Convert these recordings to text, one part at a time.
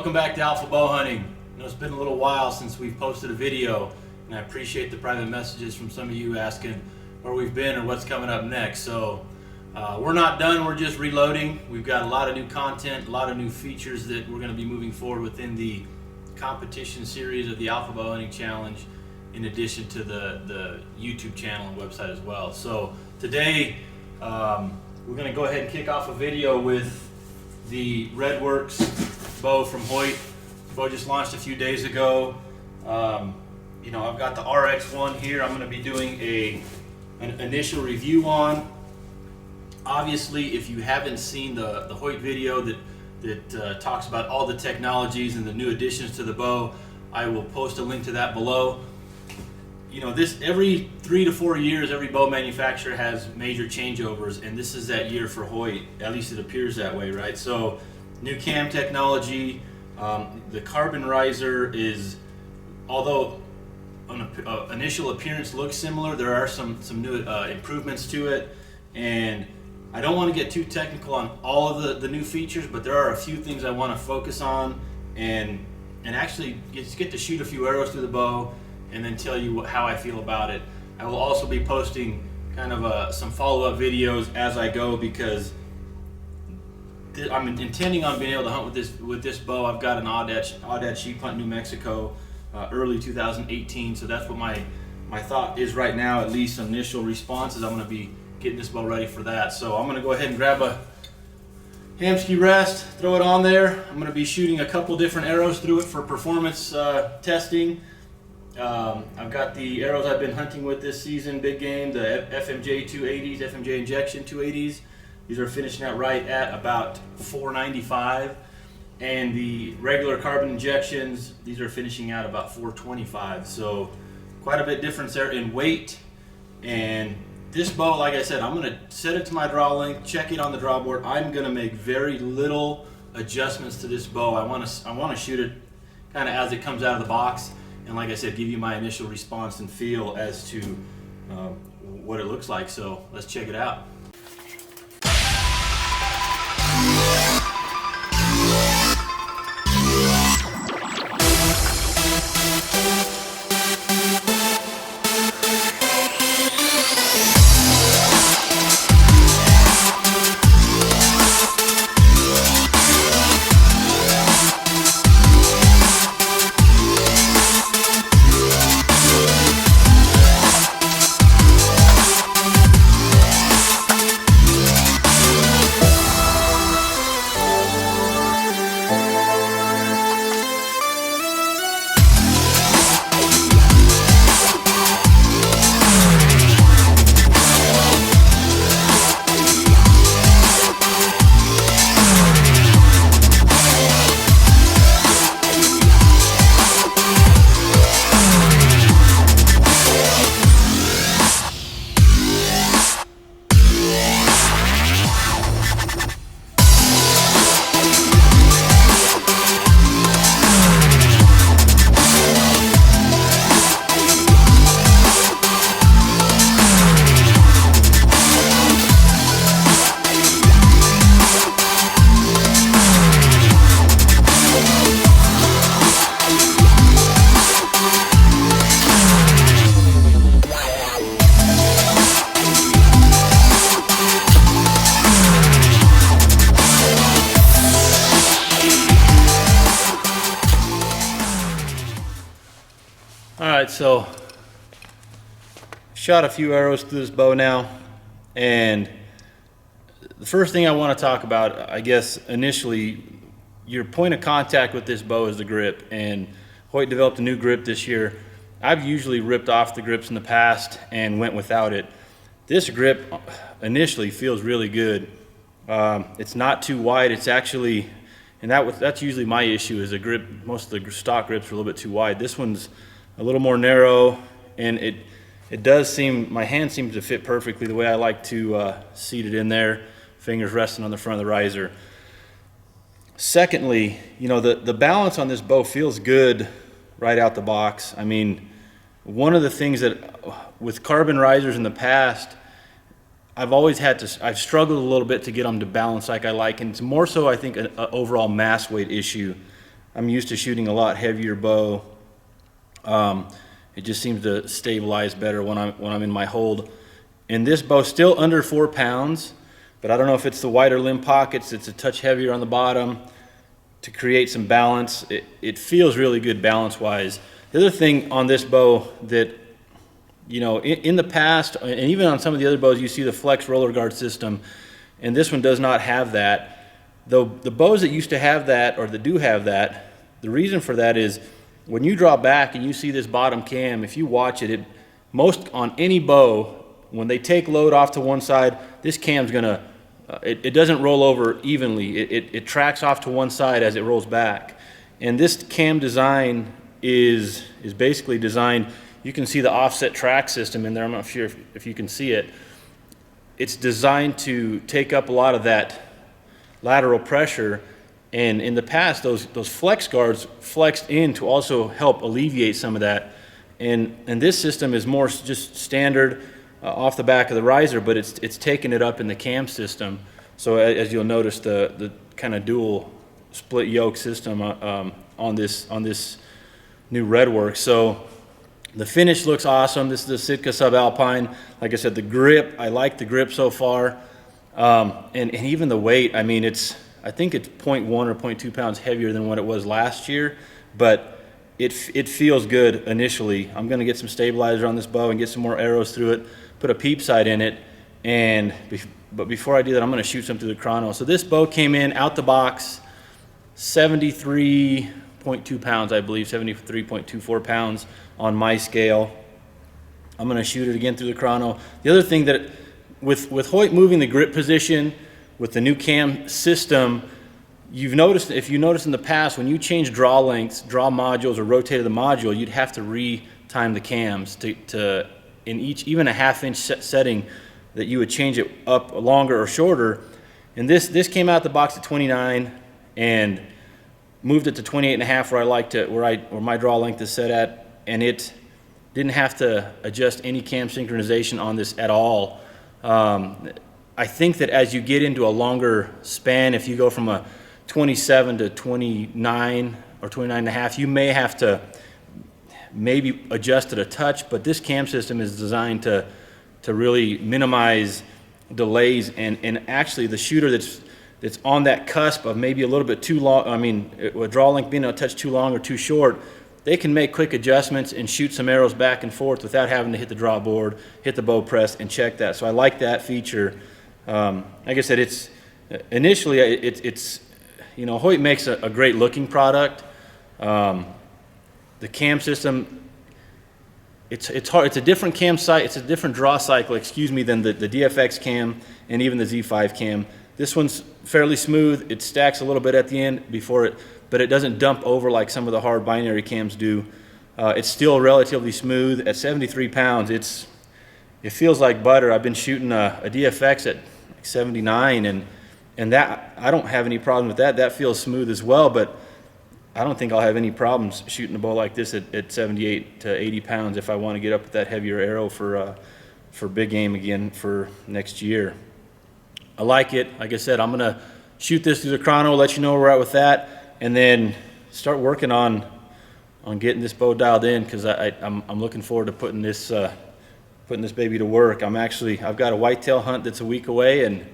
Welcome back to Alpha Bowhunting. It's been a little while since we've posted a video, and I appreciate the private messages from some of you asking where we've been or what's coming up next. So we're not done, we're just reloading. We've got a lot of new content, a lot of new features that we're going to be moving forward within the competition series of the Alpha Bowhunting Challenge, in addition to the YouTube channel and website as well. So today we're going to go ahead and kick off a video with the RedWRX bow from Hoyt. The bow just launched a few days ago. I've got the RX-1 here. I'm going to be doing an initial review on. Obviously, if you haven't seen the Hoyt video that talks about all the technologies and the new additions to the bow, I will post a link to that below. Every 3 to 4 years, every bow manufacturer has major changeovers, and this is that year for Hoyt. At least it appears that way, right? So, new cam technology, the carbon riser is, although on initial appearance looks similar, there are some new improvements to it, and I don't want to get too technical on all of the new features, but there are a few things I want to focus on and actually get to shoot a few arrows through the bow and then tell you how I feel about it. I will also be posting kind of some follow-up videos as I go, because I'm intending on being able to hunt with this bow. I've got an Aoudad sheep hunt in New Mexico early 2018, so that's what my thought is right now, at least initial responses. I'm going to be getting this bow ready for that. So I'm going to go ahead and grab a Hamskea rest, throw it on there. I'm going to be shooting a couple different arrows through it for performance testing. I've got the arrows I've been hunting with this season, big game, the FMJ 280s, FMJ injection 280s. These are finishing out right at about 495. And the regular carbon injections, these are finishing out about 425. So quite a bit difference there in weight. And this bow, like I said, I'm going to set it to my draw length, check it on the draw board. I'm going to make very little adjustments to this bow. I want to shoot it kind of as it comes out of the box. And like I said, give you my initial response and feel as to what it looks like. So let's check it out. Alright, so shot a few arrows through this bow now, and the first thing I want to talk about, I guess initially, your point of contact with this bow is the grip, and Hoyt developed a new grip this year. I've usually ripped off the grips in the past and went without it. This grip initially feels really good. It's not too wide. It's actually, and that's usually my issue, is the grip. Most of the stock grips are a little bit too wide. This one's a little more narrow, and it does seem, my hand seems to fit perfectly the way I like to seat it in there, fingers resting on the front of the riser. Secondly, the balance on this bow feels good right out the box. I mean, one of the things that with carbon risers in the past, I've struggled a little bit to get them to balance like I like, and it's more so, I think, an overall mass weight issue. I'm used to shooting a lot heavier bow. It just seems to stabilize better when I'm in my hold. And this bow's still under 4 pounds, but I don't know if it's the wider limb pockets, it's a touch heavier on the bottom to create some balance. It feels really good balance-wise. The other thing on this bow that, you know, in the past, and even on some of the other bows, you see the flex roller guard system, and this one does not have that. Though the bows that used to have that, or that do have that, the reason for that is when you draw back and you see this bottom cam, if you watch it, most on any bow, when they take load off to one side, this cam's gonna, it doesn't roll over evenly. It tracks off to one side as it rolls back. And this cam design is basically designed, you can see the offset track system in there. I'm not sure if you can see it. It's designed to take up a lot of that lateral pressure. And in the past, those flex guards flexed in to also help alleviate some of that. And this system is more just standard off the back of the riser, but it's taking it up in the cam system. So as you'll notice, the kind of dual split yoke system on this new RedWRX. So the finish looks awesome. This is the Sitka Subalpine. Like I said, the grip, I like the grip so far. And even the weight, I mean, I think it's 0.1 or 0.2 pounds heavier than what it was last year, but it feels good initially. I'm gonna get some stabilizer on this bow and get some more arrows through it, put a peep sight in it, but before I do that, I'm gonna shoot some through the chrono. So this bow came in out the box, 73.2 pounds, I believe, 73.24 pounds on my scale. I'm gonna shoot it again through the chrono. The other thing that, with Hoyt moving the grip position, with the new cam system, you've noticed, if you noticed in the past, when you change draw lengths, draw modules, or rotated the module, you'd have to re-time the cams to in each, even a half-inch setting, that you would change it up longer or shorter. And this came out the box at 29 and moved it to 28.5 where I liked it, where my draw length is set at, and it didn't have to adjust any cam synchronization on this at all. I think that as you get into a longer span, if you go from a 27 to 29 or 29.5, you may have to maybe adjust it a touch, but this cam system is designed to really minimize delays, and actually the shooter that's on that cusp of maybe a little bit too long, I mean, a draw length being a touch too long or too short, they can make quick adjustments and shoot some arrows back and forth without having to hit the draw board, hit the bow press, and check that. So I like that feature. Like I said, it's you know, Hoyt makes a great looking product. The cam system, it's hard. It's a different cam site. It's a different draw cycle, excuse me, than the DFX cam and even the Z5 cam. This one's fairly smooth. It stacks a little bit at the end but it doesn't dump over like some of the hard binary cams do. It's still relatively smooth. At 73 pounds, it feels like butter. I've been shooting a DFX at 79, and that, I don't have any problem with that. That feels smooth as well, but I don't think I'll have any problems shooting a bow like this at 78 to 80 pounds if I want to get up with that heavier arrow for big game again for next year. I like it. Like I said, I'm gonna shoot this through the chrono, let you know where we're at with that, and then start working on getting this bow dialed in, because I'm looking forward to putting this baby to work. I've got a whitetail hunt that's a week away, and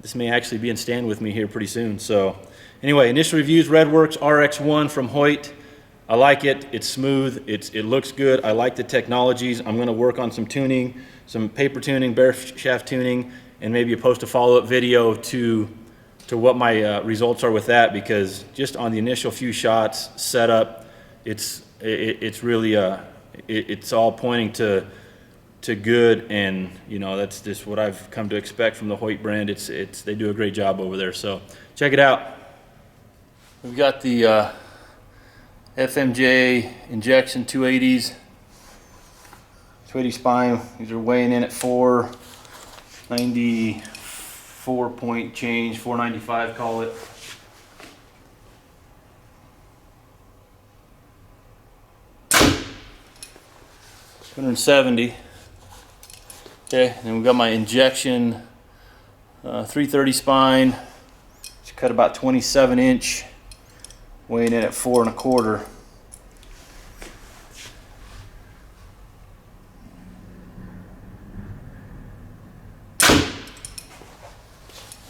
this may actually be in stand with me here pretty soon. So anyway, initial reviews: RedWRX RX-1 from Hoyt. I like it. It's smooth. It looks good. I like the technologies. I'm going to work on some tuning, some paper tuning, bare shaft tuning, and maybe post a follow-up video to what my results are with that, because just on the initial few shots setup, it's really it's all pointing to good, and you know, that's just what I've come to expect from the Hoyt brand. They do a great job over there, so check it out. We've got the FMJ injection 280s, 280 spine. These are weighing in at 494 point change, 495 call it. $170. Okay, and we've got my injection 330 spine. Cut about 27 inch weighing in at 4 1/4.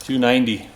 290.